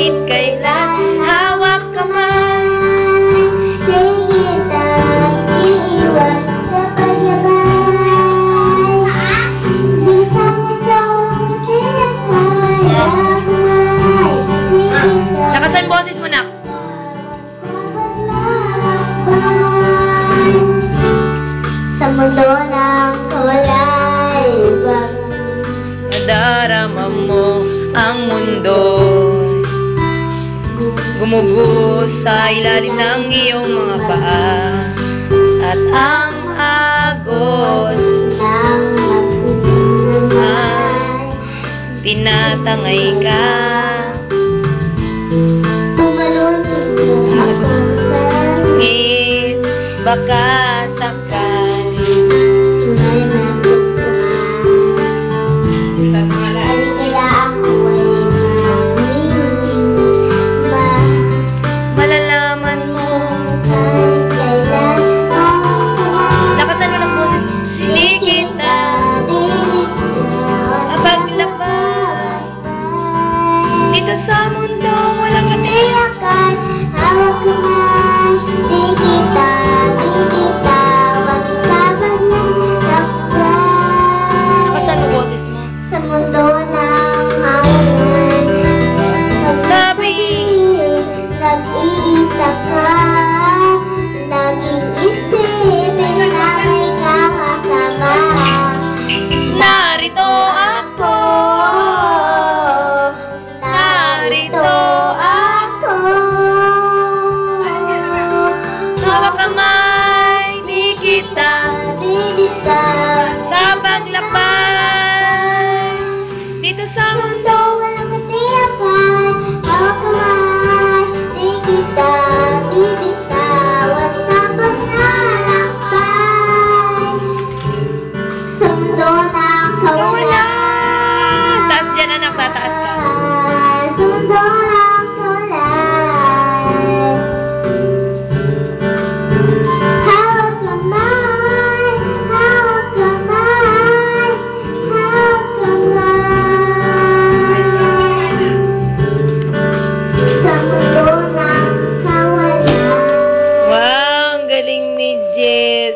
kahit kailan, hawak kamay. Di kita iiwan sa paglabay. Di sa mundo tinatayagmay. Di kita Lakasan boses mo, nak. sa mundo ng kawalay-ibang. Nadarama mo ang mundo, gumugos sa ilalim ng iyong mga paa, at ang agos Nang magpupulay, tinatangay ka. tumalon ito ako sa Ngit, baka sakali tunay na tugtungan. Ay kaya ako ay malalaman mo. kahit kailan Lakasan mo ng boses. Di kita mapaglakbay dito sa mundo, walang katiyak. Tiyakan, hawak kamay. Di kita bibitawan sa paglakbay. Lakasan mo boses mo. Sa mundo ng hangin, Sabi, nag-iisa ka. Laging isipin na may kakasama. narito ako. Narito ako. hawak kamay, di kita Bibitaw sa paglakbay dito sa mundo. walang katiyakan, hawak kamay. Di kita bibitawan sa paglalakbay. Sa mundo ng kawalan. Taas dyan, anak, tataas ka. Sa mundo ng kawalan. Hawak kamay, hawak kamay, hawak kamay. Sa mundo ng kawalan. Wow, ang galing ni Jess.